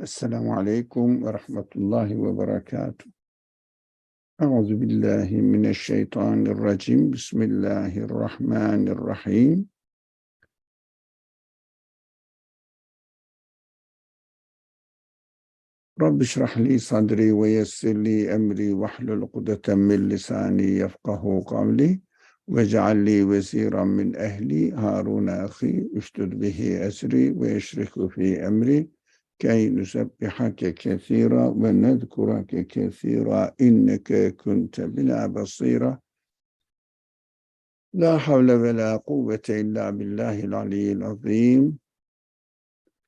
Esselamu Aleyküm ve Rahmetullahi ve Berekatuhu. Euzu billahi mineşşeytanirracim. Bismillahirrahmanirrahim. Rabbi şrah li sadri ve yessir li emri ve hlul ukdeten min lisani yefkahu kavli ve ceal li veziran min ehli Harun ahi üştüd bihi esri ve yeşriku fi emri key nusebbihake kethira ve nezkurake kethira inneke kunte bina basira. La havle ve la kuvvete illa billahil aliyyil azim.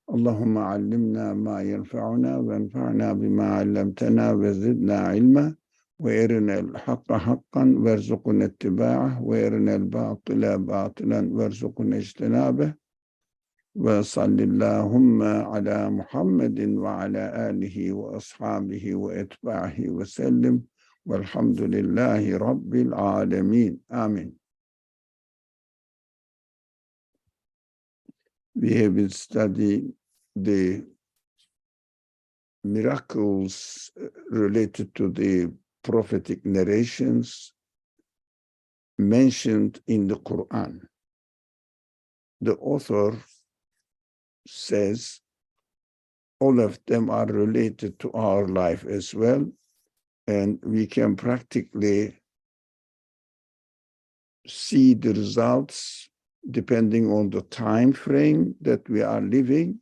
Allahümme allimna ma yenfa'una ve enfa'na bima allamtena ve zidna ilma ve erinel hakka hakkan ve rzuqun ittiba'ah ve erinel batila batilan ve rzuqun ijtinabeh ve sallillahümme ala Muhammedin ve ala alihi ve ashabihi ve etbahi ve sellim velhamdülillahi rabbil alemin. Amin. We have been studying the miracles related to the prophetic narrations mentioned in the Quran. The author says all of them are related to our life as well, and we can practically see the results depending on the time frame that we are living.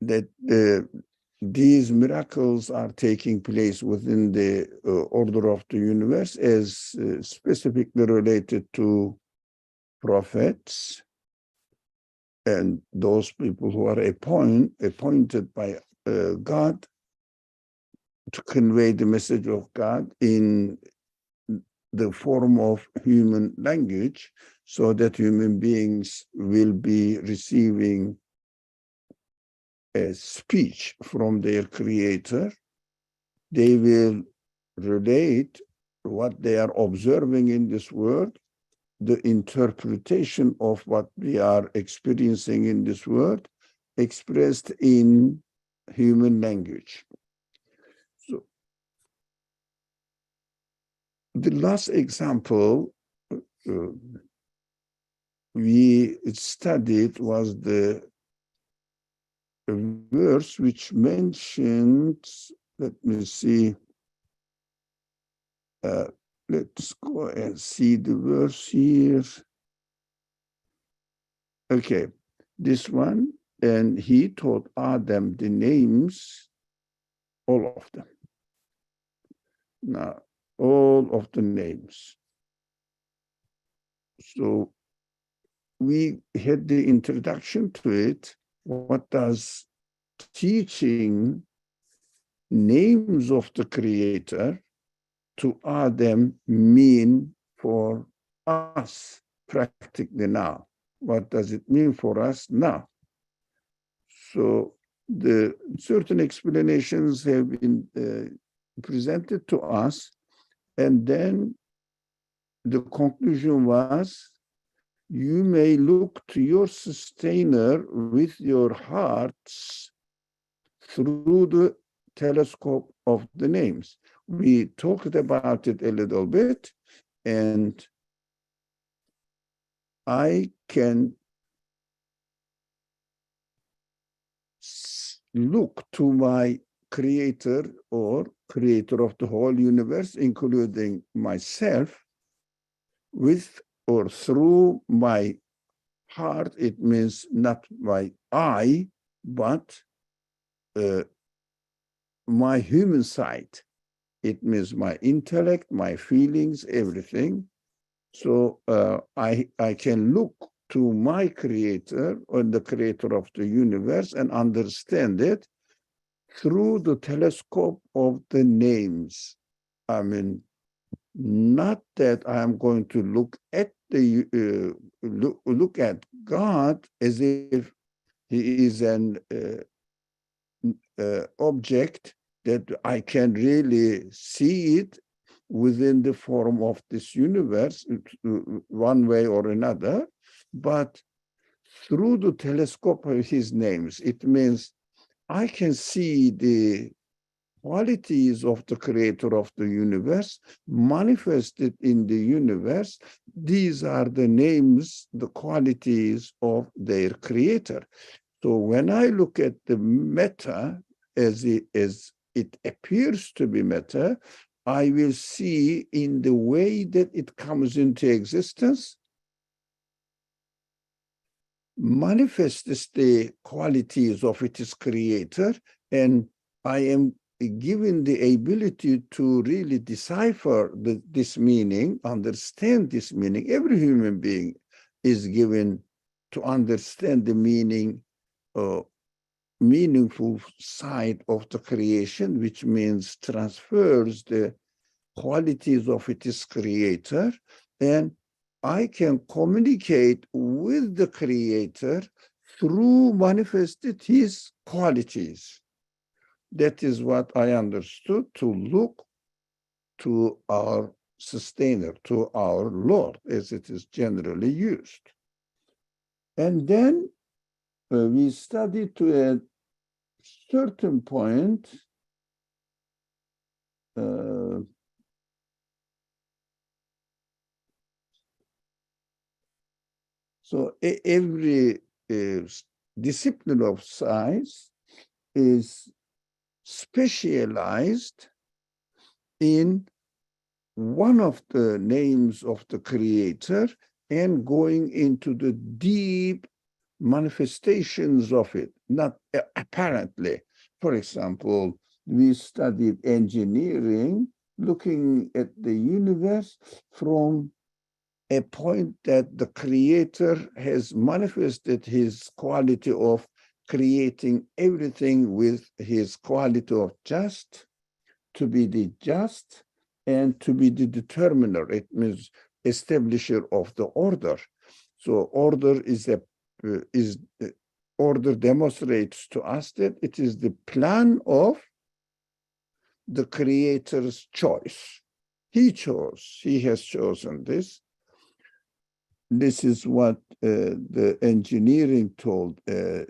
That these miracles are taking place within the order of the universe as specifically related to prophets and those people who are appointed by God to convey the message of God in the form of human language, so that human beings will be receiving a speech from their creator. They will relate what they are observing in this world, the interpretation of what we are experiencing in this world, expressed in human language. So, the last example we studied was the verse which mentions, let me see, let's go and see the verse here. Okay, this one, and he taught Adam the names, all of them. Now, all of the names. So we had the introduction to it. What does teaching names of the Creator to Adam mean for us practically now? What does it mean for us now? So the certain explanations have been presented to us, and then the conclusion was, you may look to your sustainer with your hearts through the telescope of the names. We talked about it a little bit, and I can look to my creator or creator of the whole universe, including myself, with or through my heart. It means not my eye, but my human side. It means my intellect, my feelings, everything. So I can look to my creator or the creator of the universe and understand it through the telescope of the names. I mean, not that I am going to look at the look at God as if he is an object that I can really see it within the form of this universe one way or another, but through the telescope of his names. It means I can see the qualities of the creator of the universe manifested in the universe. These are the names, the qualities of their creator. So when I look at the matter as it appears to be matter, I will see in the way that it comes into existence, manifests the qualities of its creator, and I am given the ability to really decipher this meaning, understand this meaning. Every human being is given to understand the meaning, meaningful side of the creation, which means transfers the qualities of its creator, and I can communicate with the creator through manifested his qualities. That is what I understood, to look to our sustainer, to our Lord, as it is generally used. And then we studied to a certain point, so every discipline of science is specialized in one of the names of the creator and going into the deep manifestations of it, not apparently. For example, we studied engineering, looking at the universe from a point that the creator has manifested his quality of creating everything with his quality of just, to be the just, and to be the determiner. It means establisher of the order. So order order demonstrates to us that it is the plan of the creator's choice. He has chosen this. This is what the engineering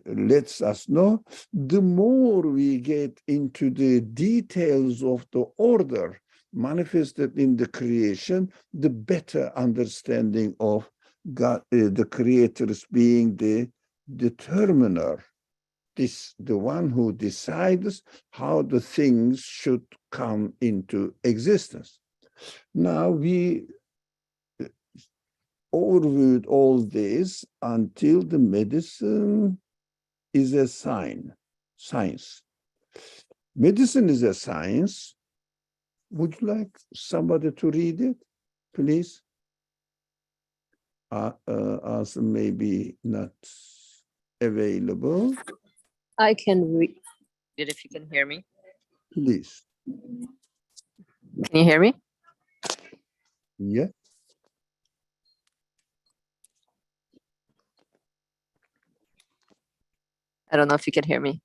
lets us know. The more we get into the details of the order manifested in the creation, the better understanding of God, the creators being the determiner, the one who decides how the things should come into existence. Now we overviewed all this until the medicine is a science. Medicine is a science. Would you like somebody to read it, please? As maybe not available. I can read it if you can hear me. Please. Can you hear me? Yeah. I don't know if you can hear me.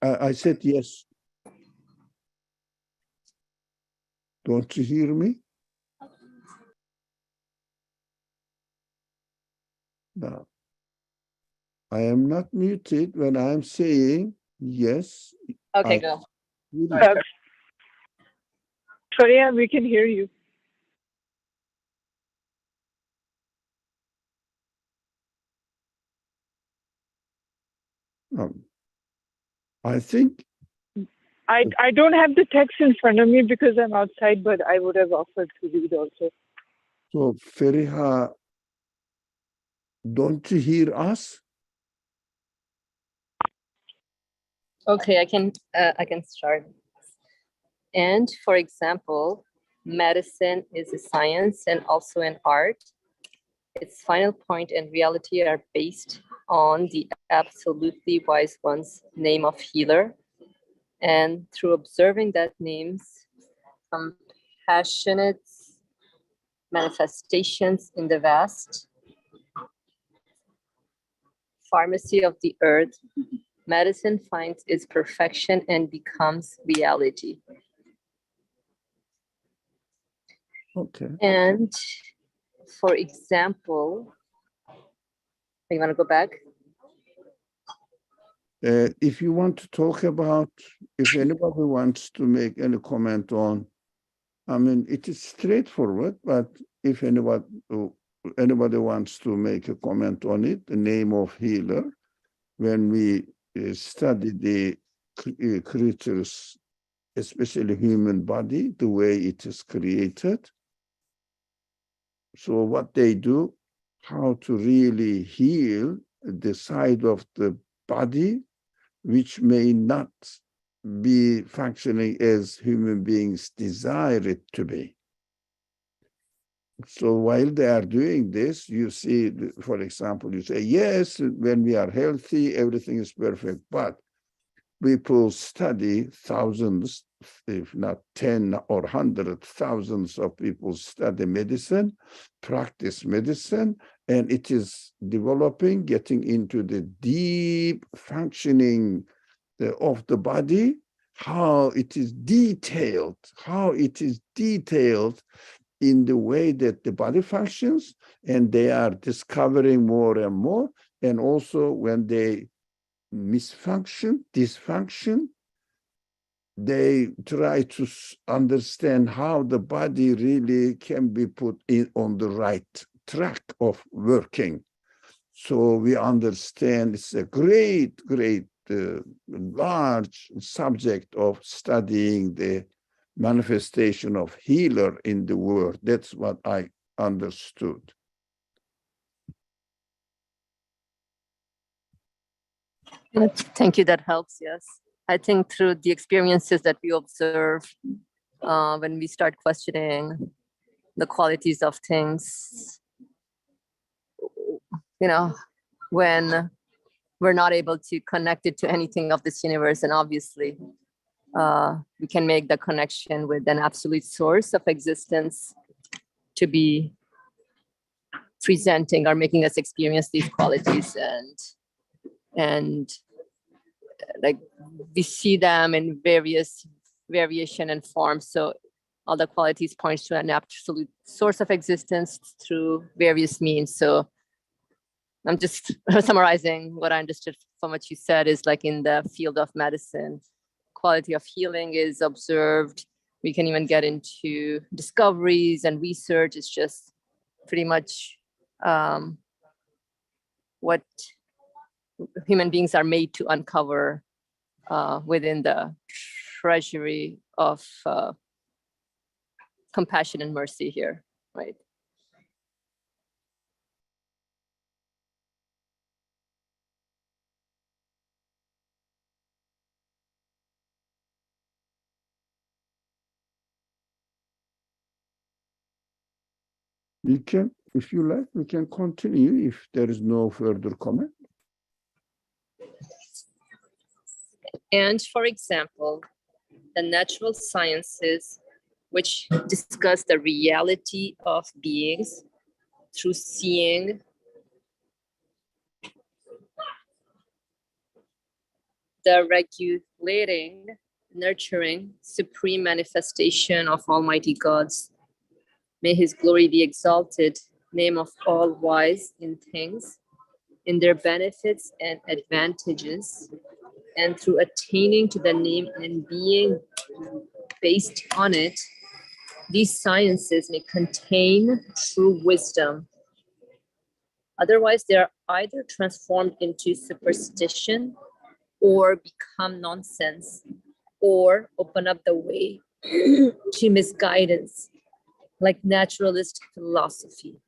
I said yes. Don't you hear me? No. I am not muted when I'm saying yes. Okay, go. Sorry, we can hear you. I think I don't have the text in front of me because I'm outside, but I would have offered to read also. so. Feriha, don't you hear us? Okay, I can start. And for example, medicine is a science and also an art. Its final point and reality are based on the absolutely wise one's name of healer. And through observing that name's compassionate manifestations in the vast pharmacy of the earth, medicine finds its perfection and becomes reality. Okay. And for example, You want to go back? If you want to talk about, if anybody wants to make any comment on, I mean, it is straightforward, but if anybody wants to make a comment on it, the name of healer, when we study the creatures, especially human body, the way it is created. So what they do, how to really heal the side of the body which may not be functioning as human beings desire it to be. So while they are doing this, you see, for example, you say, yes, when we are healthy, everything is perfect, but people study thousands, if not 10 or 100,000 of people study medicine, practice medicine, and it is developing, getting into the deep functioning of the body, how it is detailed in the way that the body functions, and they are discovering more and more. And also when they dysfunction, they try to understand how the body really can be put in on the right track of working. So we understand it's a great, large subject of studying the manifestation of healer in the world. That's what I understood. Thank you, that helps, yes. I think through the experiences that we observe when we start questioning the qualities of things, when we're not able to connect it to anything of this universe, and obviously we can make the connection with an absolute source of existence to be presenting or making us experience these qualities, and like we see them in various variation and forms. So all the qualities point to an absolute source of existence through various means. So I'm just summarizing what I understood from what you said is like in the field of medicine, quality of healing is observed. We can even get into discoveries and research. It's just pretty much what human beings are made to uncover within the treasury of compassion and mercy here, right? We can, if you like, we can continue if there is no further comment. And for example, the natural sciences, which discuss the reality of beings through seeing, the regulating, nurturing, supreme manifestation of Almighty God's. May His glory be exalted, name of all wise in things, in their benefits and advantages, and through attaining to the name and being based on it, these sciences may contain true wisdom. Otherwise, they are either transformed into superstition or become nonsense or open up the way to misguidance, like naturalist philosophy.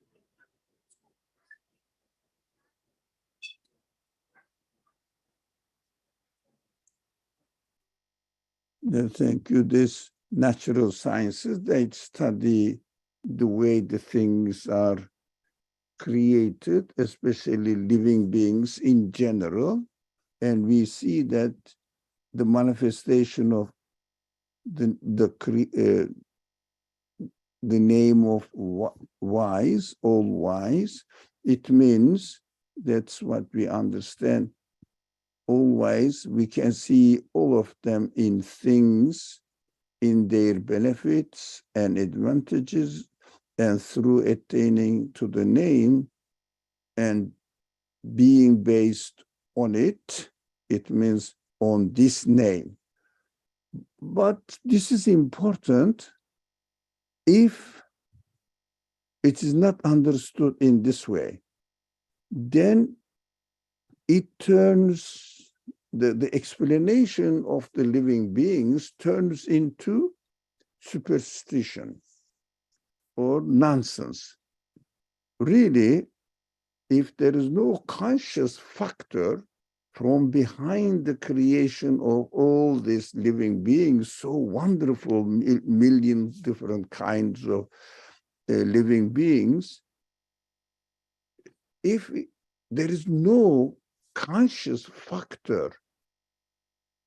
Thank you. This natural sciences, they study the way the things are created, especially living beings in general. And we see that the manifestation of the name of wise, all wise, it means, that's what we understand, always we can see all of them in things, in their benefits and advantages, and through attaining to the name and being based on it, it means on this name. But this is important if it is not understood in this way. Then it turns, the explanation of the living beings turns into superstition or nonsense. Really, if there is no conscious factor from behind the creation of all these living beings, so wonderful, millions different kinds of living beings, if there is no conscious factor,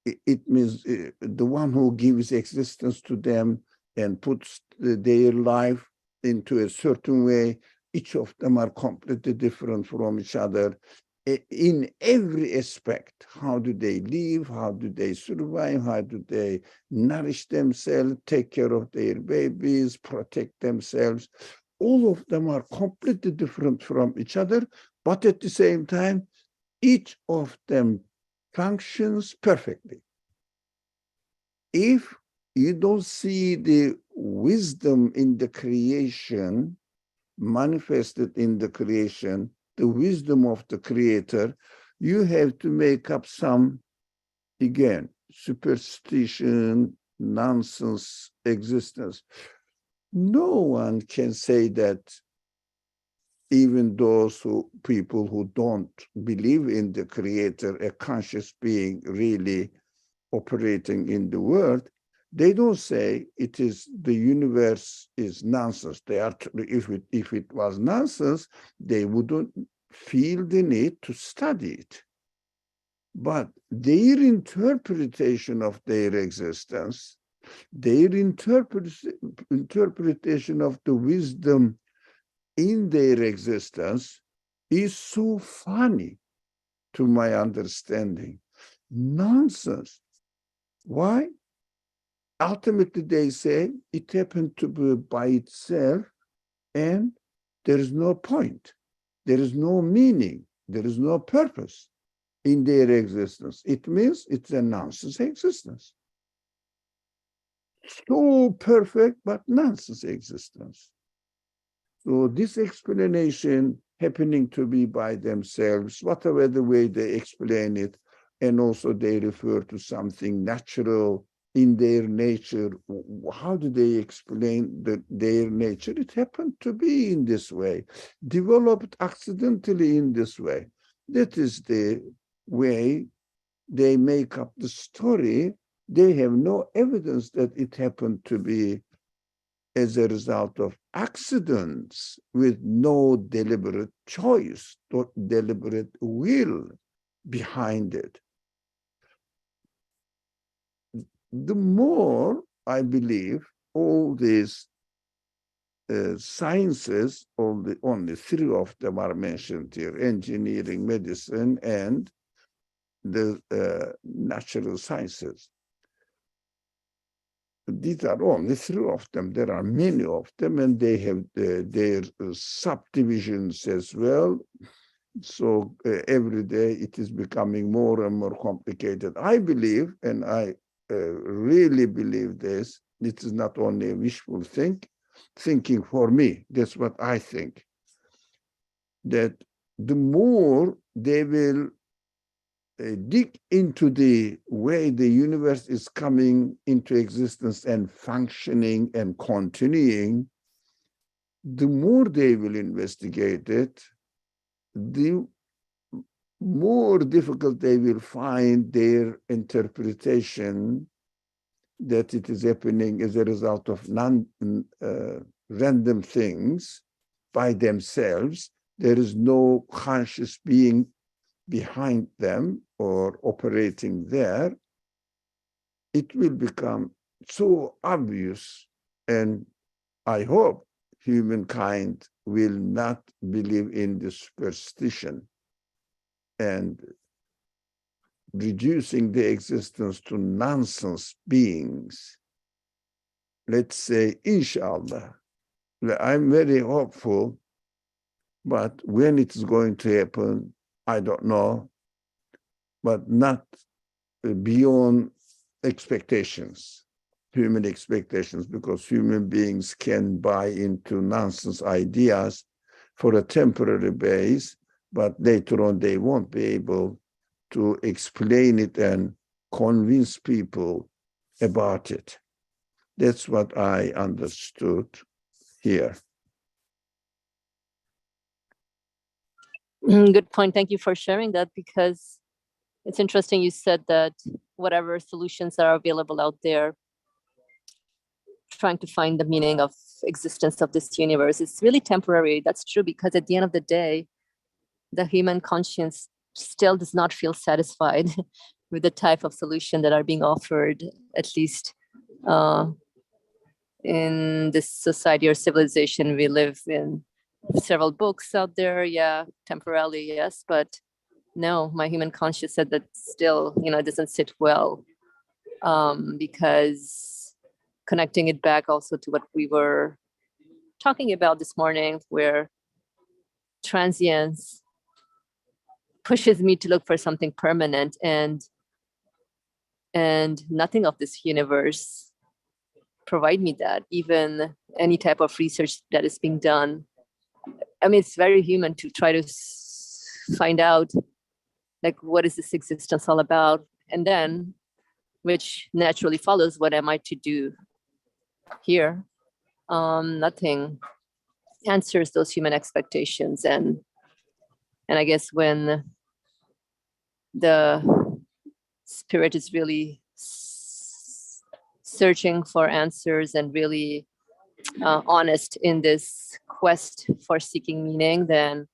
it means the one who gives existence to them and puts their life into a certain way, each of them are completely different from each other in every aspect. How do they live? How do they survive? How do they nourish themselves, take care of their babies, protect themselves? All of them are completely different from each other, but at the same time, each of them functions perfectly. If you don't see the wisdom in the creation, manifested in the creation, the wisdom of the creator, you have to make up some, again, superstition, nonsense existence. No one can say that, even those people who don't believe in the creator, a conscious being really operating in the world, they don't say it is the universe is nonsense. They are, if it was nonsense, they wouldn't feel the need to study it. But their interpretation of their existence, their interpretation of the wisdom in their existence is so funny to my understanding. Nonsense. Why? Ultimately, they say it happened to be by itself and there is no point. There is no meaning. There is no purpose in their existence. It means it's a nonsense existence. So perfect, but nonsense existence. So this explanation happening to be by themselves, whatever the way they explain it, and also they refer to something natural in their nature. How do they explain their nature? It happened to be in this way, developed accidentally in this way. That is the way they make up the story. They have no evidence that it happened to be as a result of accidents with no deliberate choice, no deliberate will behind it. The more I believe all these sciences, only three of them are mentioned here: engineering, medicine, and the natural sciences. These are only three of them. There are many of them, and they have their subdivisions as well. So every day it is becoming more and more complicated. I believe, and I really believe this, it is not only a wishful thinking for me. That's what I think. That the more they will dig into the way the universe is coming into existence and functioning and continuing, the more they will investigate it, the more difficult they will find their interpretation that it is happening as a result of random things by themselves. There is no conscious being behind them or operating there. It will become so obvious, and I hope humankind will not believe in the superstition and reducing the existence to nonsense beings. Let's say, inshallah. I'm very hopeful, but when it's going to happen, I don't know, but not beyond expectations, human expectations, because human beings can buy into nonsense ideas for a temporary base, but later on they won't be able to explain it and convince people about it. That's what I understood here. Good point. Thank you for sharing that, because it's interesting you said that whatever solutions are available out there, trying to find the meaning of existence of this universe, is really temporary. That's true, because at the end of the day, the human conscience still does not feel satisfied with the type of solution that are being offered, at least in this society or civilization we live in. Several books out there, yeah, temporarily, yes, but no, my human conscience said that still, it doesn't sit well, because connecting it back also to what we were talking about this morning, where transience pushes me to look for something permanent, and nothing of this universe provide me that. Even any type of research that is being done, I mean, it's very human to try to find out, like, what is this existence all about, and then which naturally follows, what am I to do here? Nothing answers those human expectations, and I guess when the spirit is really searching for answers and really honest in this quest for seeking meaning, then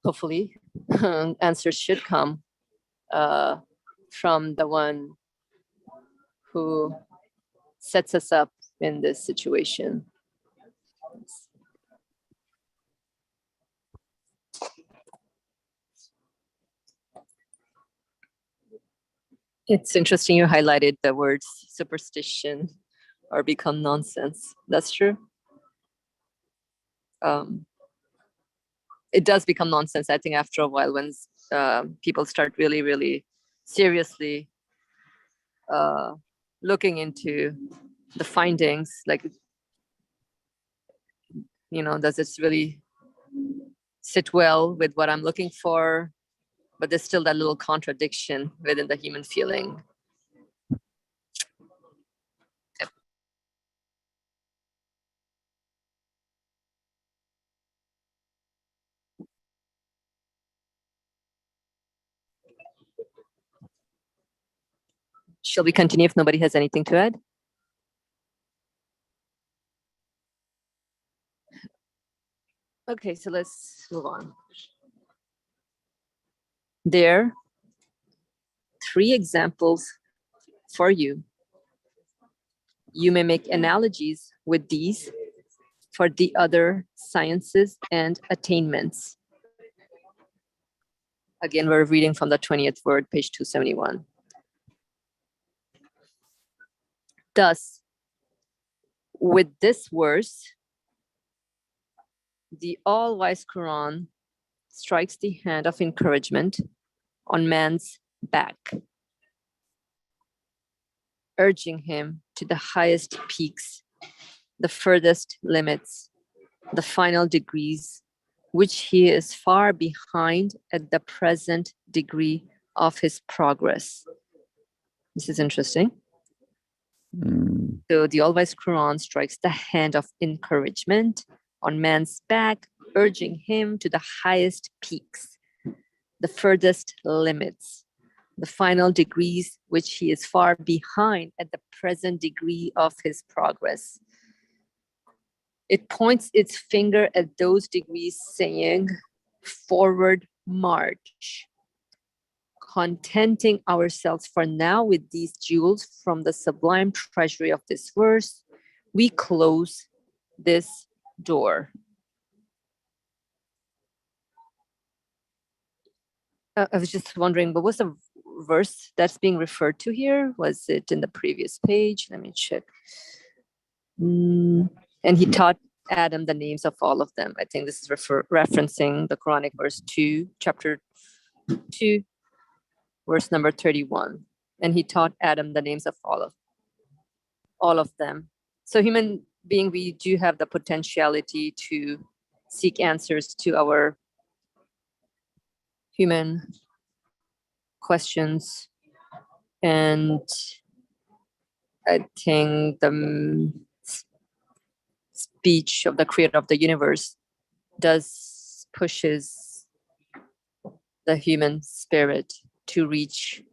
hopefully answers should come from the one who sets us up in this situation. It's interesting you highlighted the words superstition or become nonsense. That's true. It does become nonsense, I think, after a while, when people start really, really seriously looking into the findings. Like, does this really sit well with what I'm looking for? But there's still that little contradiction within the human feeling. Shall we continue if nobody has anything to add? Okay, so let's move on. There are 3 examples for you. You may make analogies with these for the other sciences and attainments. Again, we're reading from the 20th word, page 271. Thus, with this verse, the all-wise Quran strikes the hand of encouragement on man's back, urging him to the highest peaks, the furthest limits, the final degrees, which he is far behind at the present degree of his progress. This is interesting. So the all-wise Quran strikes the hand of encouragement on man's back, urging him to the highest peaks, the furthest limits, the final degrees, which he is far behind at the present degree of his progress. It points its finger at those degrees, saying, forward march. Contenting ourselves for now with these jewels from the sublime treasury of this verse, we close this door. I was just wondering, what was the verse that's being referred to here? Was it in the previous page? Let me check. And he taught Adam the names of all of them. I think this is referencing the Quranic verse 2, chapter 2, verse number 31. And he taught Adam the names of all of them. So human being, we do have the potentiality to seek answers to our human questions. And I think the speech of the creator of the universe does pushes the human spirit to reach,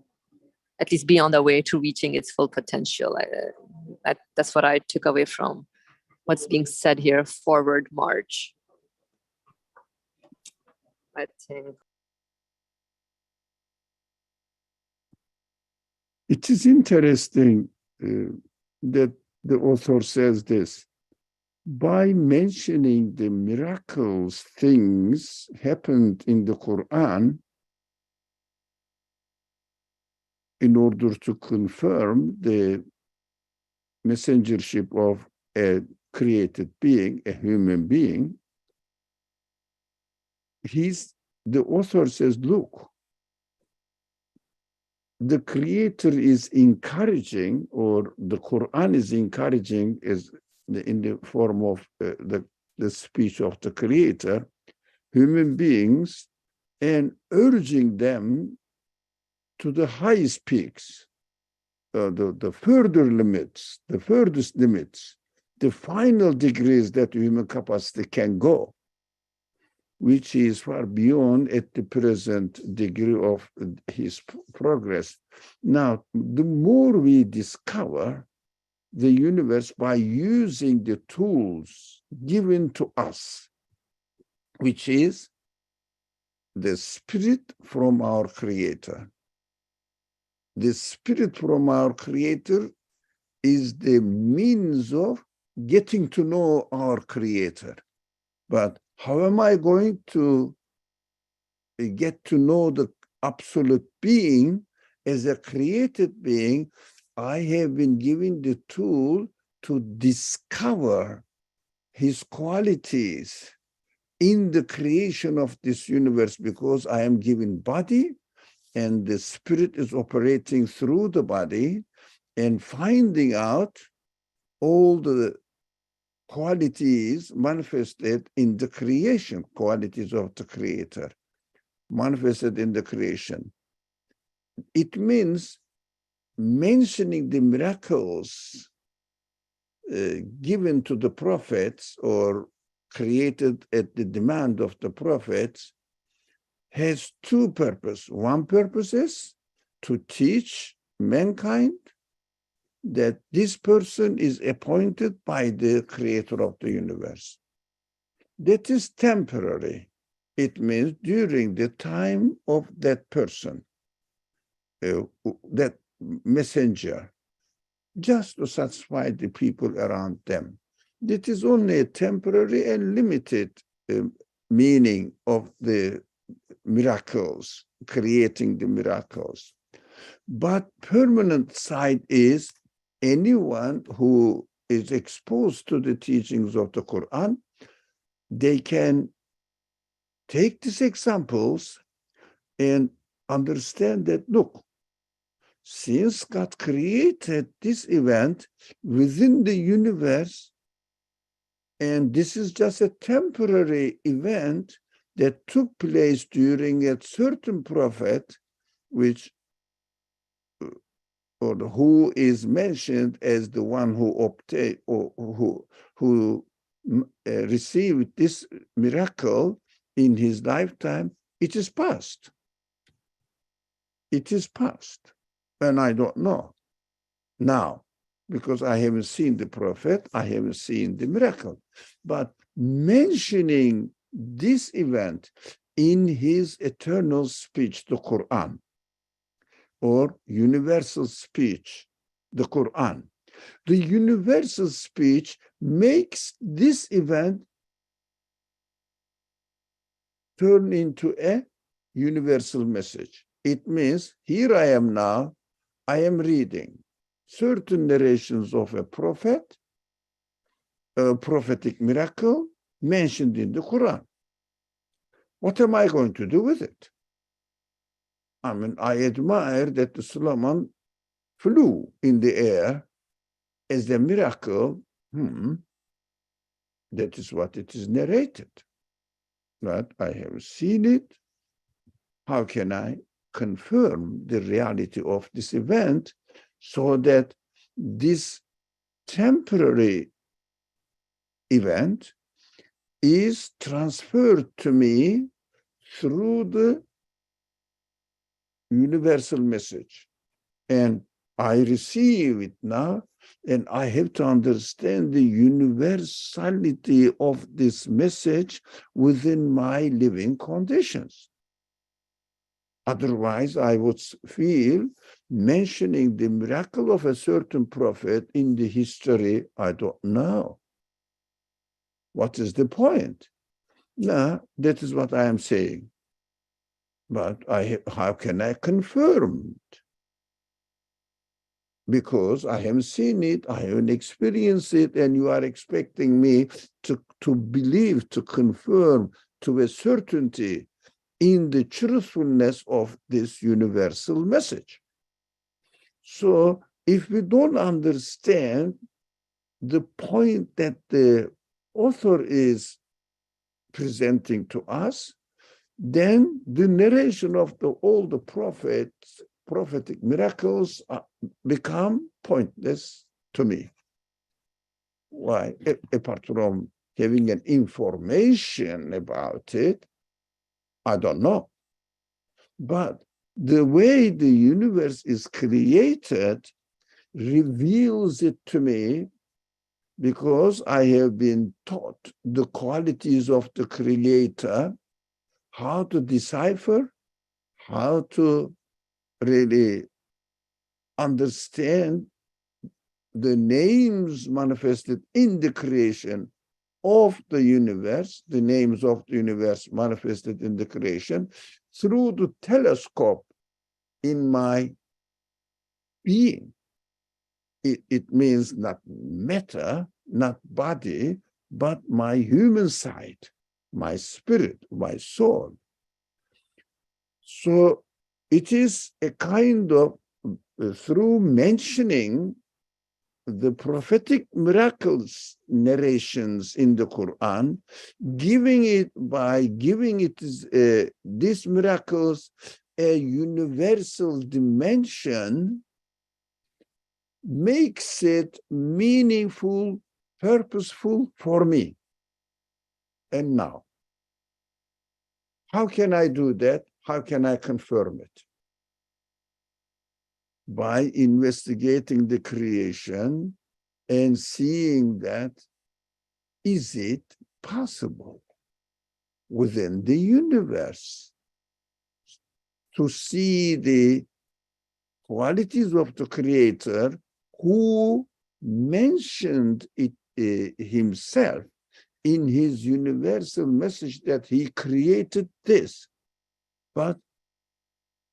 at least be on the way to reaching its full potential. That's what I took away from what's being said here, forward march. I think. It is interesting that the author says this. By mentioning the miracles, things happened in the Quran in order to confirm the messengership of a created being, a human being, the author says, look, the creator is encouraging, or the Quran is encouraging, in the form of the speech of the creator, human beings, and urging them to the highest peaks, the further limits, the furthest limits, the final degrees that human capacity can go, which is far beyond at the present degree of his progress. Now, the more we discover the universe by using the tools given to us, which is the spirit from our creator. The spirit from our creator is the means of getting to know our creator. But how am I going to get to know the absolute being as a created being? I have been given the tool to discover his qualities in the creation of this universe, because I am given body and the spirit is operating through the body and finding out all the qualities manifested in the creation, qualities of the creator manifested in the creation. It means mentioning the miracles given to the prophets or created at the demand of the prophets has two purposes. One purpose is to teach mankind that this person is appointed by the creator of the universe. That is temporary. It means during the time of that person, that messenger, just to satisfy the people around them. That is only a temporary and limited meaning of the miracles, creating the miracles. But permanent side is anyone who is exposed to the teachings of the Quran, they can take these examples and understand that, look, since God created this event within the universe, and this is just a temporary event that took place during a certain prophet, which or who is mentioned as the one who obtained or who received this miracle in his lifetime, it is past. It is past. And I don't know now, because I haven't seen the prophet, I haven't seen the miracle. But mentioning this event in his eternal speech, the Quran, or universal speech, the Quran. The universal speech makes this event turn into a universal message. It means, here I am now, I am reading certain narrations of a prophet, prophetic miracle mentioned in the Quran. What am I going to do with it? I mean, I admire that Solomon flew in the air as a miracle. That is what it is narrated. But I have seen it. How can I confirm the reality of this event so that this temporary event is transferred to me through the universal message? And I receive it now, and I have to understand the universality of this message within my living conditions. Otherwise, I would feel mentioning the miracle of a certain prophet in the history, I don't know. What is the point? No, that is what I am saying. But how can I confirm it? Because I haven't seen it, I haven't experienced it, and you are expecting me to believe, to confirm to a certainty in the truthfulness of this universal message. So if we don't understand the point that the author is presenting to us, then the narration of all the prophets, prophetic miracles become pointless to me. Why? Apart from having an information about it, I don't know. But the way the universe is created reveals it to me, because I have been taught the qualities of the Creator, how to decipher, how to really understand the names manifested in the creation of the universe, the names of the universe manifested in the creation, through the telescope in my being. It means not matter, not body, but my human side, my spirit, my soul. So it is a kind of, through mentioning the prophetic miracles narrations in the Quran, giving it these miracles a universal dimension, makes it meaningful, purposeful for me. And now, how can I do that? How can I confirm it? By investigating the creation and seeing that, is it possible within the universe to see the qualities of the Creator, who mentioned it himself in his universal message that he created this, but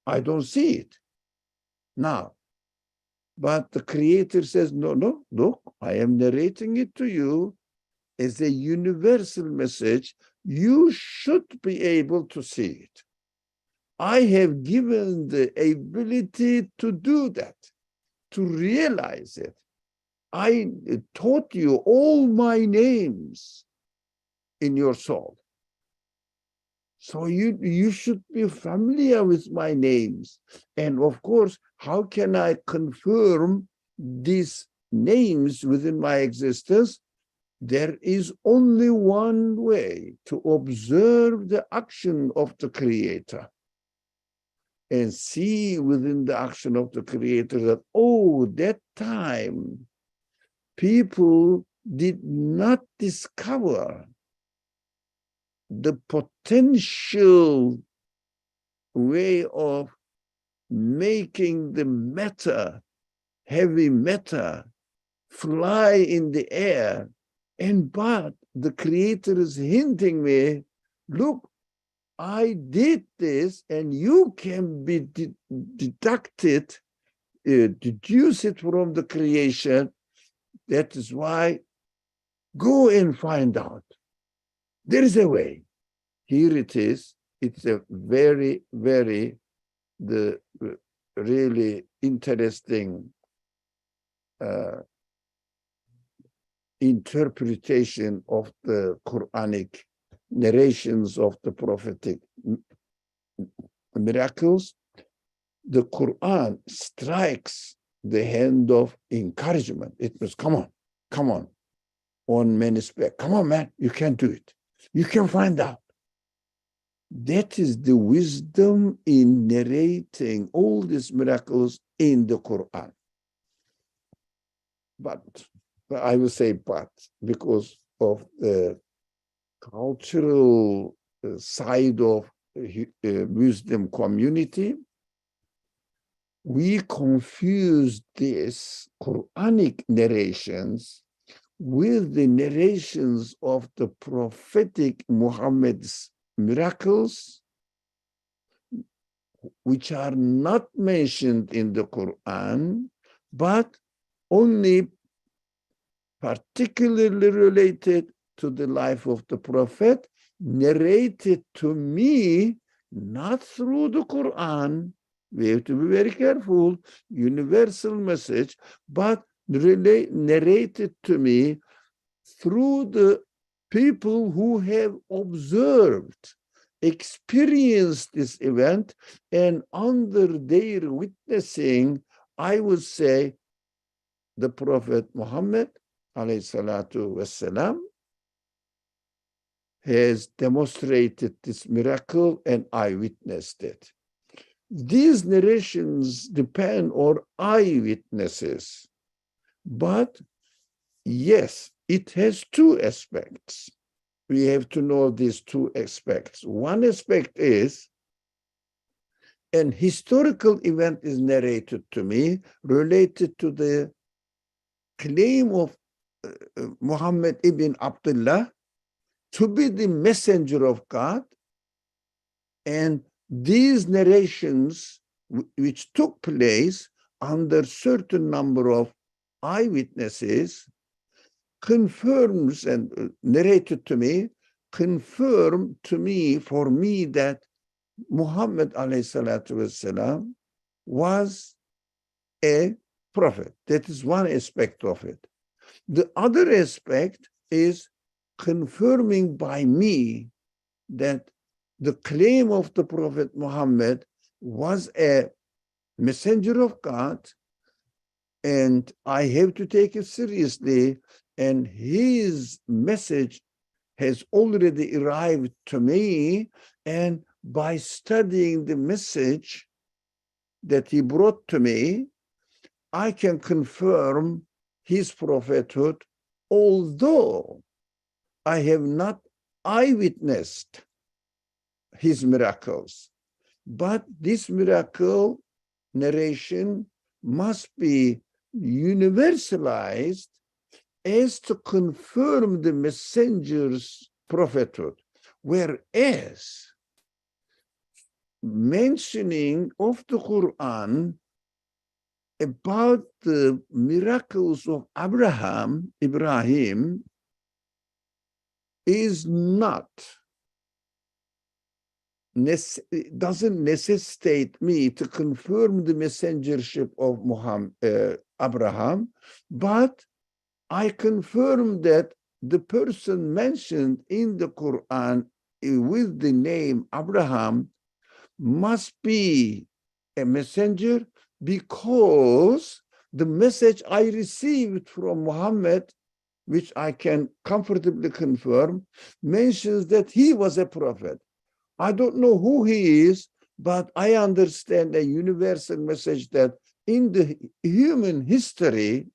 I don't see it now. But the Creator says, no, look, I am narrating it to you as a universal message. You should be able to see it. I have given the ability to do that, to realize it. I taught you all my names in your soul. So you should be familiar with my names. And of course, how can I confirm these names within my existence? There is only one way: to observe the action of the Creator and see within the action of the Creator that, oh, that time people did not discover the potential way of making the matter, heavy matter, fly in the air. But the Creator is hinting me, look, I did this, and you can be deduce it from the creation. That is why Go and find out. There is a way. Here it is. It's a very, very really interesting interpretation of the Quranic narrations of the prophetic miracles. The Quran strikes the hand of encouragement. It was, come on, on man's back. Come on, man, you can do it. You can find out. That is the wisdom in narrating all these miracles in the Quran. But I will say but, because of the cultural side of Muslim community, we confuse these Quranic narrations with the narrations of the prophetic Muhammad's miracles, which are not mentioned in the Quran, but only particularly related to the life of the prophet, narrated to me, not through the Quran. We have to be very careful, universal message, but narrated to me through the people who have observed, experienced this event, and under their witnessing, I would say the Prophet Muhammad alayhi salatu wassalam has demonstrated this miracle and I witnessed it. These narrations depend on eyewitnesses, but yes, it has two aspects. We have to know these two aspects. One aspect is an historical event is narrated to me related to the claim of Muhammad ibn Abdullah to be the messenger of God, and these narrations which took place under certain number of eyewitnesses confirms and narrated to me, confirm to me, for me, that Muhammad alayhi salatu wasalam was a prophet. That is one aspect of it. The other aspect is confirming by me that the claim of the Prophet Muhammad was a messenger of God, and I have to take it seriously, and his message has already arrived to me, and by studying the message that he brought to me, I can confirm his prophethood, although I have not eyewitnessed his miracles. But this miracle narration must be universalized as to confirm the messenger's prophethood, whereas mentioning of the Quran about the miracles of Ibrahim, is not, doesn't necessitate me to confirm the messengership of Abraham, but I confirm that the person mentioned in the Quran with the name Abraham must be a messenger, because the message I received from Muhammad, which I can comfortably confirm, mentions that he was a prophet. I don't know who he is, but I understand a universal message that in the human history,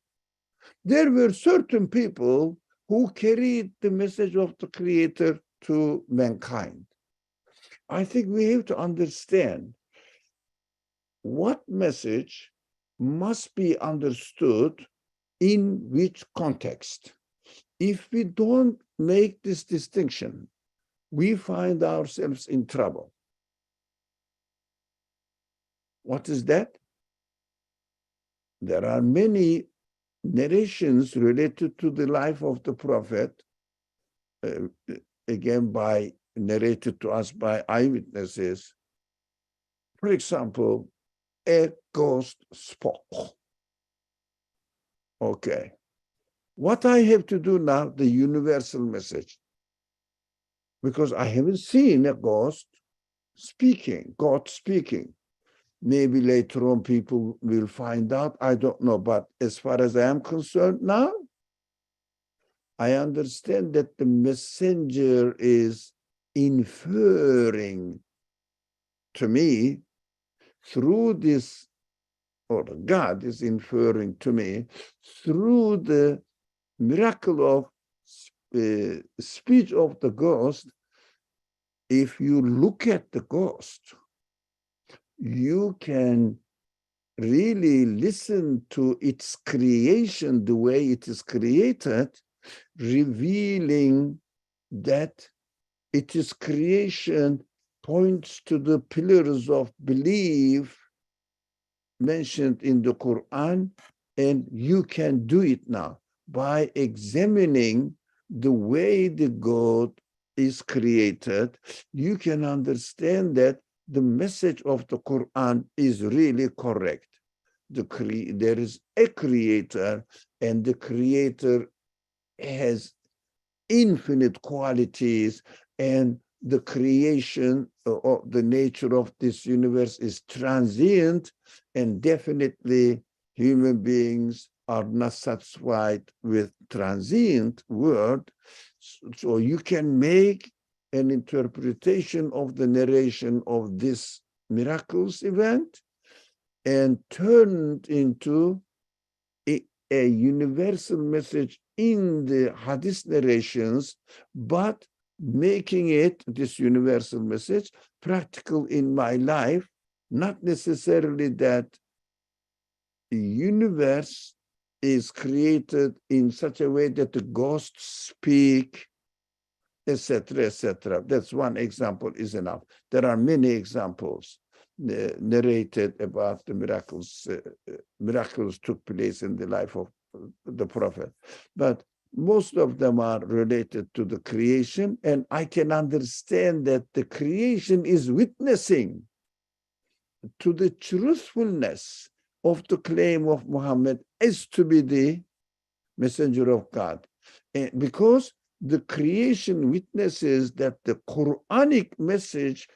there were certain people who carried the message of the Creator to mankind. I think we have to understand what message must be understood in which context. If we don't make this distinction, we find ourselves in trouble. What is that? There are many narrations related to the life of the Prophet, again, narrated to us by eyewitnesses. For example, a ghost spoke. Okay. What I have to do now, the universal message, because I haven't seen a ghost speaking, God speaking. Maybe later on people will find out, I don't know. But as far as I am concerned now, I understand that the messenger is inferring to me through this, or God is inferring to me through the miracle of speech of the ghost. If you look at the ghost, you can really listen to its creation, the way it is created, revealing that its creation points to the pillars of belief mentioned in the Quran, and you can do it now by examining the way the God is created. You can understand that the message of the Quran is really correct. There is a creator, and the creator has infinite qualities, and the creation of the nature of this universe is transient, and definitely human beings are not satisfied with transient world. So you can make an interpretation of the narration of this miraculous event and turn it into a universal message in the hadith narrations, but making it, this universal message, practical in my life, not necessarily that the universe is created in such a way that the ghosts speak, etc., etc. That's one example is enough. There are many examples narrated about the miracles. Miracles took place in the life of the Prophet, but most of them are related to the creation, and I can understand that the creation is witnessing to the truthfulness of the claim of Muhammad as to be the messenger of God, because the creation witnesses that the Quranic message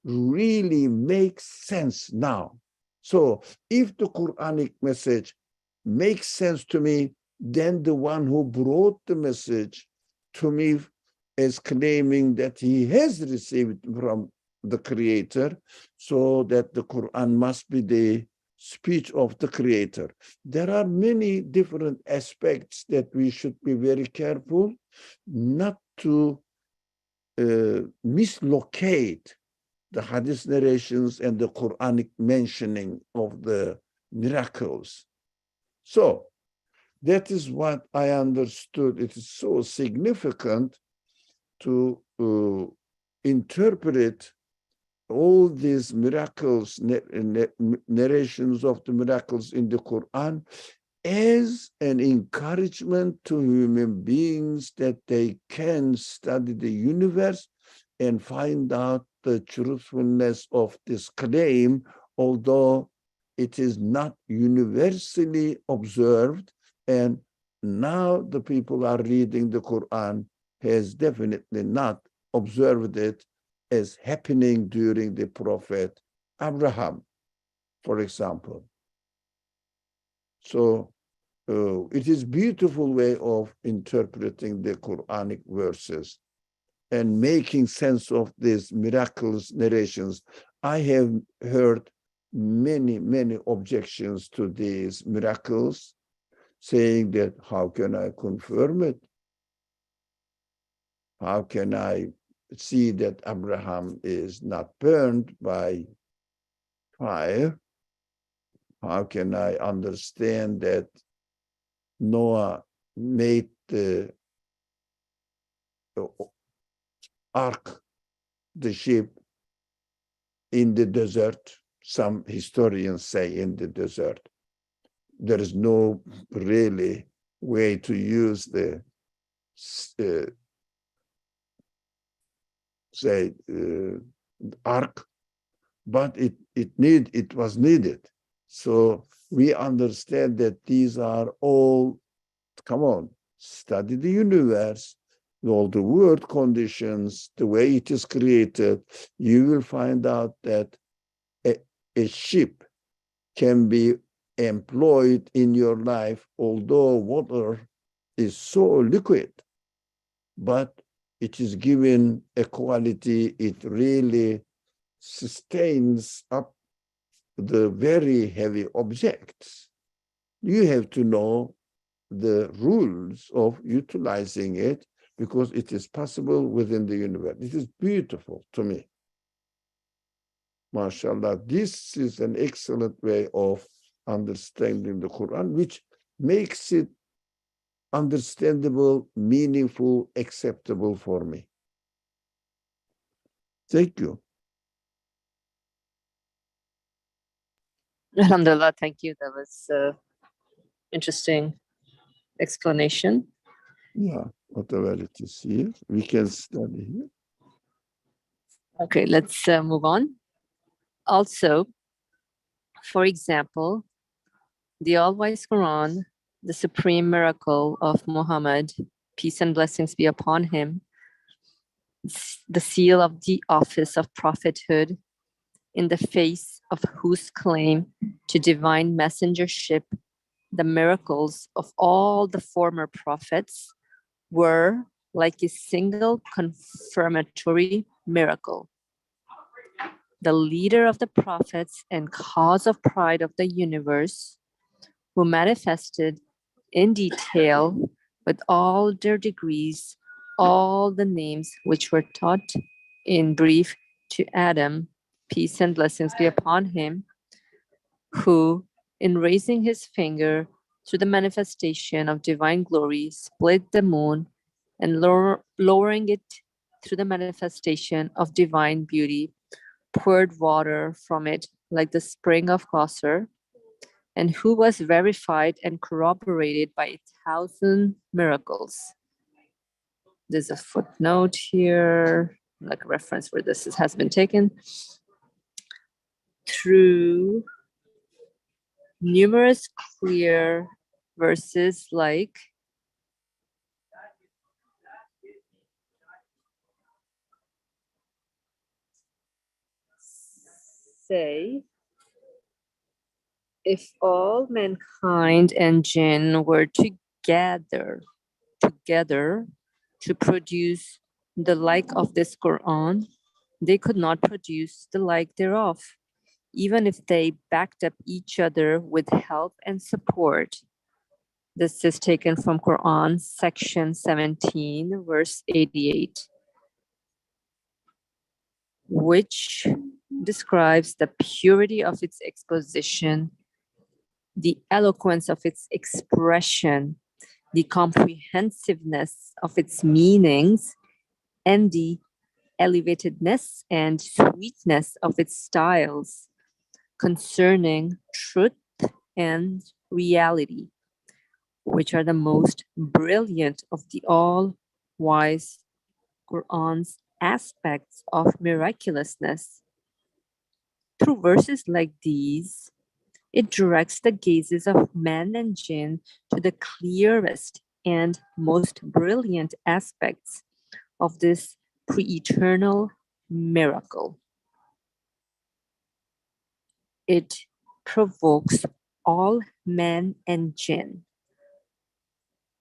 really makes sense now. So if the Quranic message makes sense to me, then the one who brought the message to me is claiming that he has received from the Creator, so that the Quran must be the speech of the Creator. There are many different aspects that we should be very careful not to mislocate the hadith narrations and the Quranic mentioning of the miracles. So that is what I understood. It is so significant to interpret all these miracles, narrations of the miracles in the Quran, as an encouragement to human beings that they can study the universe and find out the truthfulness of this claim, although it is not universally observed. And now the people are reading the Quran has definitely not observed it as happening during the Prophet Abraham, for example. So it is beautiful way of interpreting the Quranic verses and making sense of these miraculous narrations. I have heard many, many objections to these miracles, saying that how can I confirm it? How can I see that Abraham is not burned by fire? How can I understand that Noah made the ark, the ship, in the desert? some historians say, in the desert. There is no really way to use the ark, but it was needed. So we understand that these are all, come on, study the universe, all the world conditions, the way it is created. You will find out that a ship can be employed in your life, although water is so liquid, but it is given a quality, it really sustains up the very heavy objects. You have to know the rules of utilizing it, because it is possible within the universe. It is beautiful to me. MashaAllah, this is an excellent way of understanding the Quran, which makes it understandable, meaningful, acceptable for me. Thank you. Alhamdulillah, thank you. That was interesting explanation. Yeah, whatever it is here, we can study here. Okay, let's move on. Also, for example, the all-wise Quran, the supreme miracle of Muhammad, peace and blessings be upon him, the seal of the office of prophethood, in the face of whose claim to divine messengership the miracles of all the former prophets were like a single confirmatory miracle. The leader of the prophets and cause of pride of the universe, who manifested in detail with all their degrees all the names which were taught in brief to Adam, peace and blessings be upon him, who, in raising his finger to the manifestation of divine glory, split the moon, and lowering it through the manifestation of divine beauty, poured water from it like the spring of Kausar, and who was verified and corroborated by 1,000 miracles. There's a footnote here, like a reference where this has been taken. Through numerous clear verses like say, if all mankind and jinn were together to produce the like of this Quran, they could not produce the like thereof, even if they backed up each other with help and support. This is taken from Quran, section 17, verse 88, which describes the purity of its exposition, the eloquence of its expression, the comprehensiveness of its meanings, and the elevatedness and sweetness of its styles concerning truth and reality, which are the most brilliant of the all-wise Quran's aspects of miraculousness. Through verses like these, it directs the gazes of man and jinn to the clearest and most brilliant aspects of this pre-eternal miracle. It provokes all men and jinn,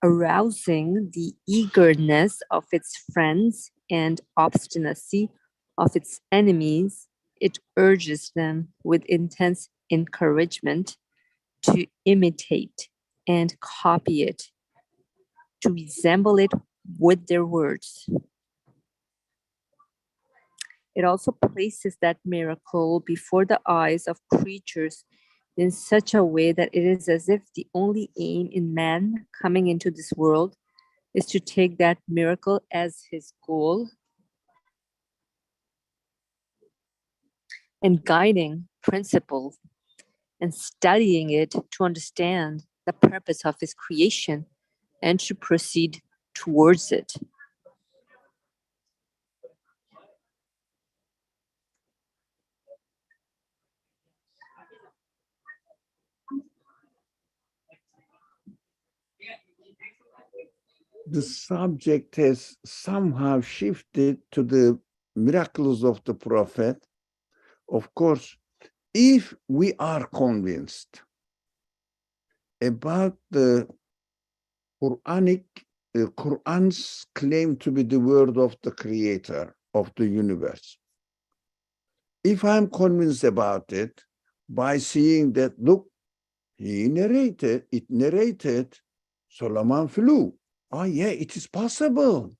arousing the eagerness of its friends and obstinacy of its enemies. It urges them with intense encouragement to imitate and copy it, to resemble it with their words. It also places that miracle before the eyes of creatures in such a way that it is as if the only aim in man coming into this world is to take that miracle as his goal, and guiding principle and studying it to understand the purpose of his creation and to proceed towards it. The subject has somehow shifted to the miracles of the Prophet. Of course, if we are convinced about the Quran's claim to be the word of the creator of the universe, if I'm convinced about it by seeing that, look, it narrated Solomon flew. Oh yeah, it is possible.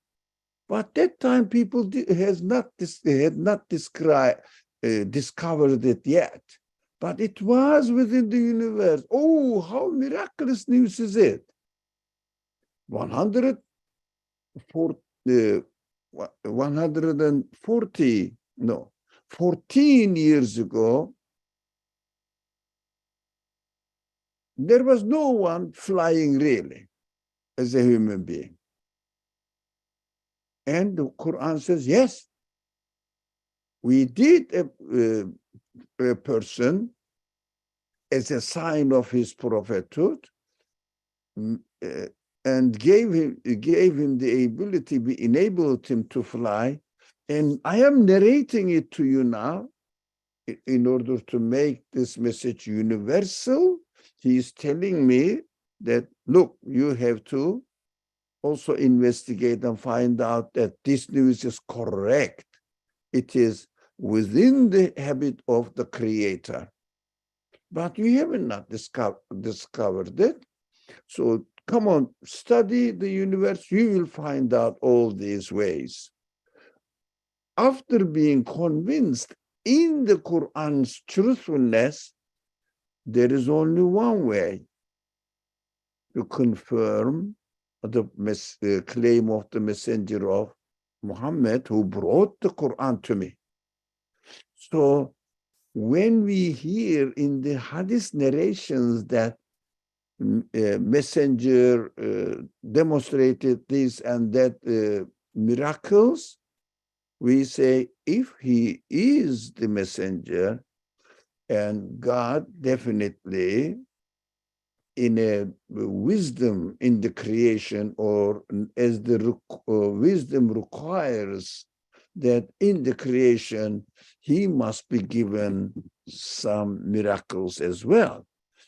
But that time people had not discovered it yet. But it was within the universe. Oh, how miraculous news is it? 140, 14 years ago, there was no one flying really as a human being. And the Quran says, yes, we did a person as a sign of his prophethood, and gave him the ability, we enabled him to fly. And I am narrating it to you now in order to make this message universal. He is telling me that, look, you have to also investigate and find out that this news is correct. It is within the habit of the creator. But we have not discovered it. So come on, study the universe. You will find out all these ways. After being convinced in the Quran's truthfulness, there is only one way to confirm the claim of the messenger of Muhammad who brought the Quran to me. So when we hear in the hadith narrations that messenger demonstrated this and that miracles, we say, if he is the messenger, and God definitely in a wisdom in the creation, or as the wisdom requires that in the creation, he must be given some miracles as well.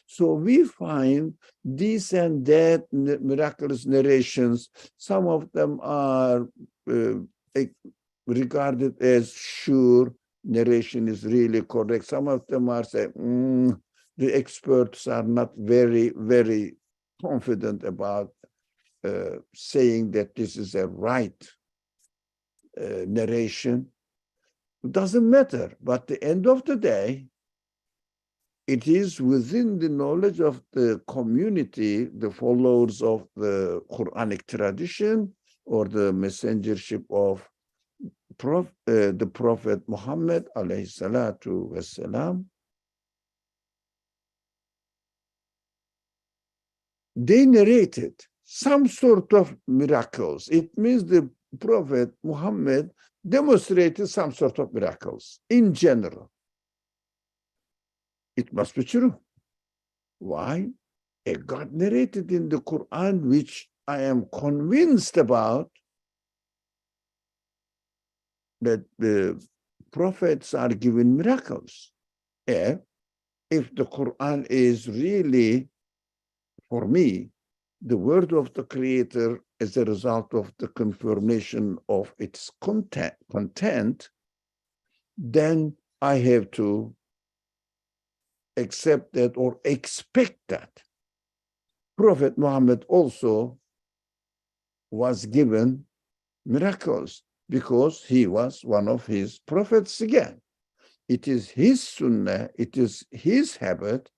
So we find this and that miraculous narrations. Some of them are regarded as sure narration is really correct. Some of them are saying, the experts are not very, very confident about saying that this is a right narration. It doesn't matter. But at the end of the day, it is within the knowledge of the community, the followers of the Quranic tradition or the messengership of the Prophet Muhammad alayhi salatu wasalam. They narrated some sort of miracles. It means the Prophet Muhammad demonstrated some sort of miracles in general. It must be true. Why? God narrated in the Quran, which I am convinced about, that the prophets are given miracles. If the Quran is really, for me, the word of the Creator as a result of the confirmation of its content, then I have to accept that or expect that. Prophet Muhammad also was given miracles because he was one of his prophets again. It is his sunnah, it is his habit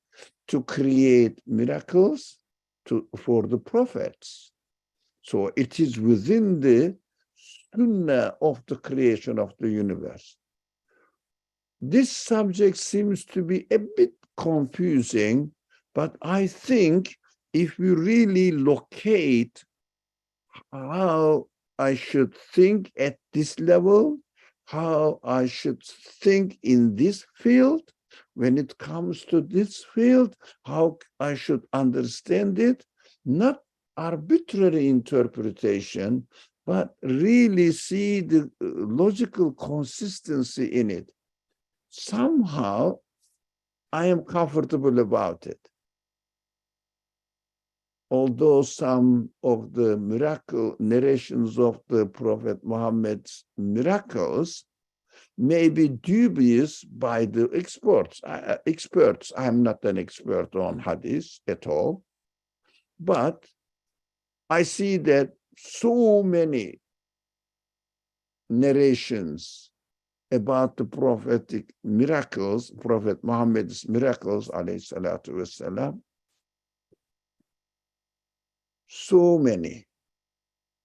to create miracles for the prophets. So it is within the sunnah of the creation of the universe. This subject seems to be a bit confusing, but I think if we really locate how I should think at this level, how I should think in this field, when it comes to this field, how I should understand it, not arbitrary interpretation, but really see the logical consistency in it. Somehow, I am comfortable about it. Although some of the miracle narrations of the Prophet Muhammad's miracles may be dubious by the experts. I'm not an expert on hadith at all, but I see that so many narrations about the prophetic miracles, Prophet Muhammad's miracles, alayhi salatu wasalam, so many.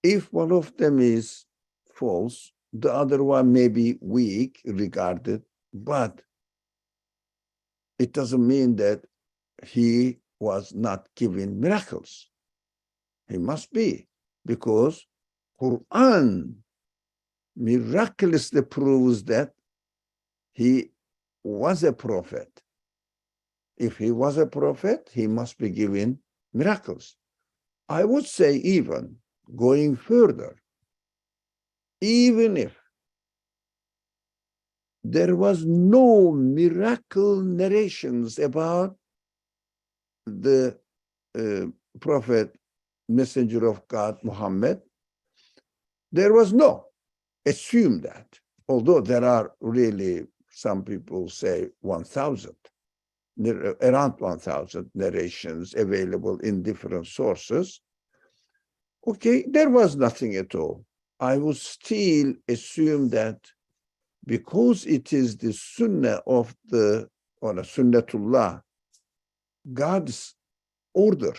If one of them is false, the other one may be weak regarded, but it doesn't mean that he was not given miracles. He must be, because Quran miraculously proves that he was a prophet. If he was a prophet, he must be given miracles. I would say even going further, even if there was no miracle narrations about the prophet, messenger of God, Muhammad, there was no, assume that, although there are really, some people say 1,000, around 1,000 narrations available in different sources. Okay, there was nothing at all. I would still assume that because it is the sunnah of the, or sunnatullah, God's order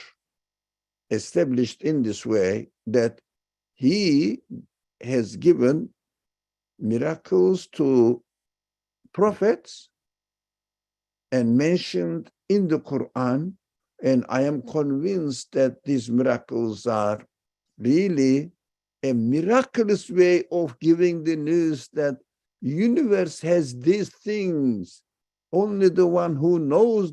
established in this way, that he has given miracles to prophets and mentioned in the Quran, and I am convinced that these miracles are really a miraculous way of giving the news that universe has these things. Only the one who knows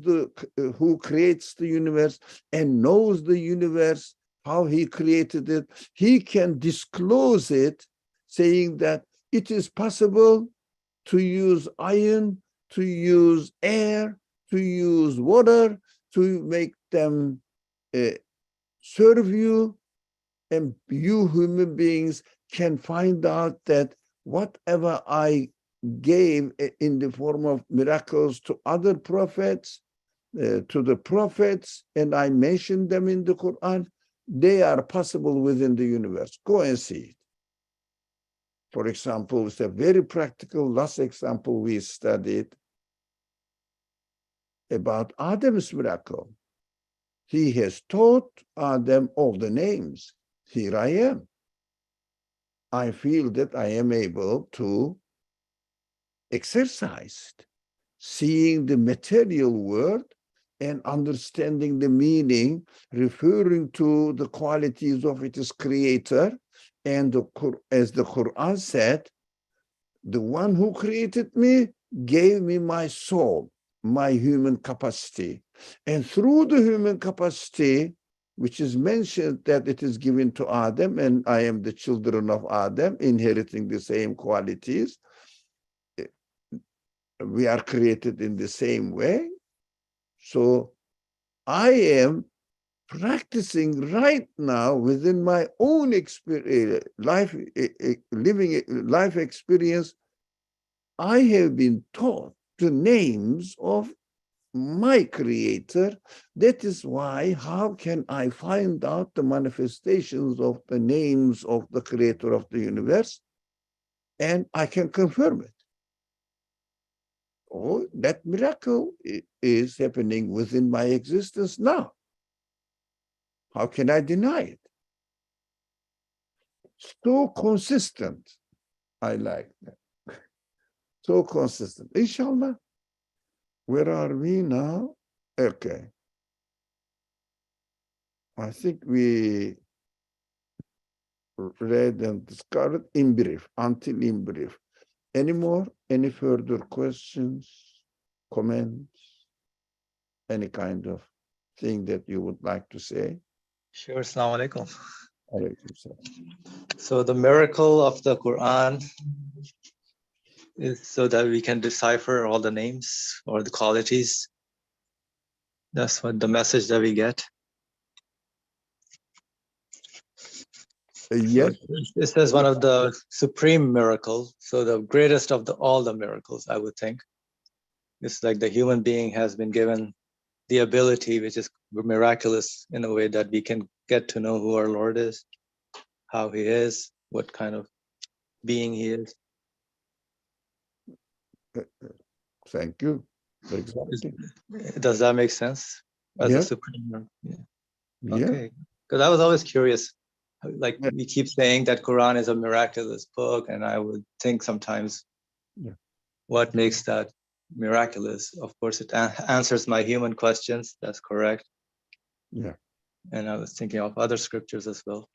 who creates the universe and knows the universe, how he created it, he can disclose it, saying that it is possible to use iron, to use air, to use water, to make them serve you, and you human beings can find out that whatever I gave in the form of miracles to other prophets, to the prophets, and I mentioned them in the Quran, they are possible within the universe. Go and see it. For example, it's a very practical last example we studied about Adam's miracle. He has taught Adam all the names. Here I am. I feel that I am able to exercise, seeing the material world and understanding the meaning, referring to the qualities of its creator. And as the Quran said, the one who created me gave me my soul, my human capacity. And through the human capacity, which is mentioned that it is given to Adam, and I am the children of Adam, inheriting the same qualities. We are created in the same way. So I am practicing right now within my own experience, life experience. I have been taught the names of my creator. That is why, how can I find out the manifestations of the names of the creator of the universe? And I can confirm it. Oh, that miracle is happening within my existence now. How can I deny it? So consistent. I like that. So consistent. Inshallah. Where are we now? Okay. I think we read and discussed in brief, until in brief. Any more? Any further questions, comments, any kind of thing that you would like to say? Sure, Assalamu alaikum. Alaykum salam. So the miracle of the Quran is so that we can decipher all the names or the qualities. That's what the message that we get. Yes. So this is one of the supreme miracles. So the greatest of all the miracles, I would think. It's like the human being has been given the ability, which is miraculous in a way that we can get to know who our Lord is, how he is, what kind of being he is. Thank you. Exactly. Does that make sense? As Yeah. a supreme miracle? Yeah. Yeah. Okay. Because I was always curious. Like Yeah. we keep saying that Quran is a miraculous book, and I would think sometimes, Yeah. what makes that miraculous? Of course, it answers my human questions. That's correct. Yeah. And I was thinking of other scriptures as well.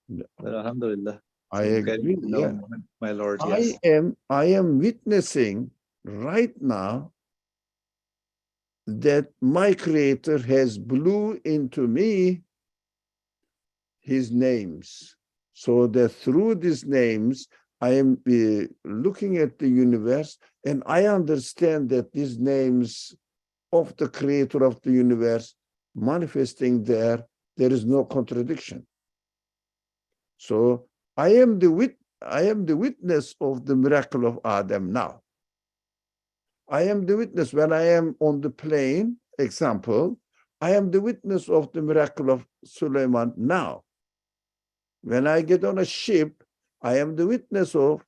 Yeah. But alhamdulillah. I So getting agree. to know Yeah. my Lord, yes. I am witnessing right now that my Creator has blew into me his names, so that through these names I am looking at the universe, and I understand that these names of the Creator of the universe manifesting there is no contradiction. So I am the witness of the miracle of Adam now. I am the witness when I am on the plane, example, I am the witness of the miracle of Suleiman now. When I get on a ship, I am the witness of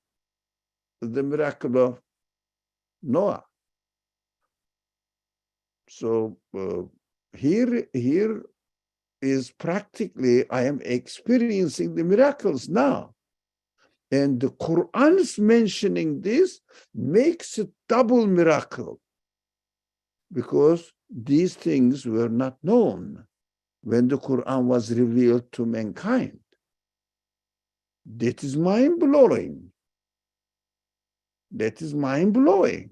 the miracle of Noah. So here is practically, I am experiencing the miracles now. And the Quran's mentioning this makes it double miracle, because these things were not known when the Quran was revealed to mankind. That is mind-blowing. That is mind-blowing.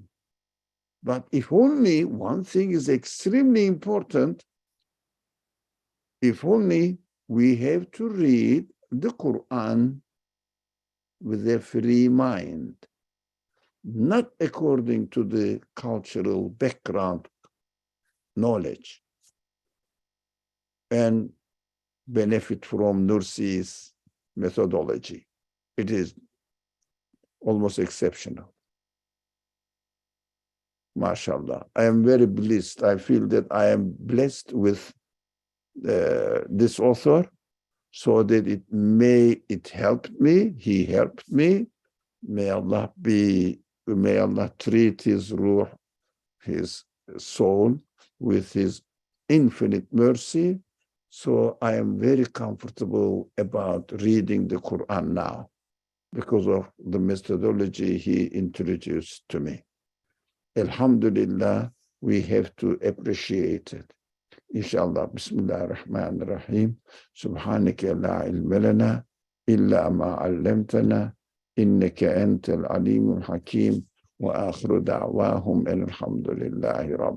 But if only one thing is extremely important, if only we have to read the Quran with a free mind, not according to the cultural background knowledge, and benefit from Nursi's methodology. It is almost exceptional. MashaAllah. I am very blessed. I feel that I am blessed with this author, so that it helped me. He helped me. May Allah treat his ruh, his soul, with his infinite mercy. So I am very comfortable about reading the Quran now because of the methodology he introduced to me. Alhamdulillah, we have to appreciate it. Inshallah, Bismillah ar-Rahman ar-Rahim. Subhanaka la ilma lana illa ma 'allamtana innaka antal alimul hakim wa akhiru da'wahum alhamdulillahi rabbil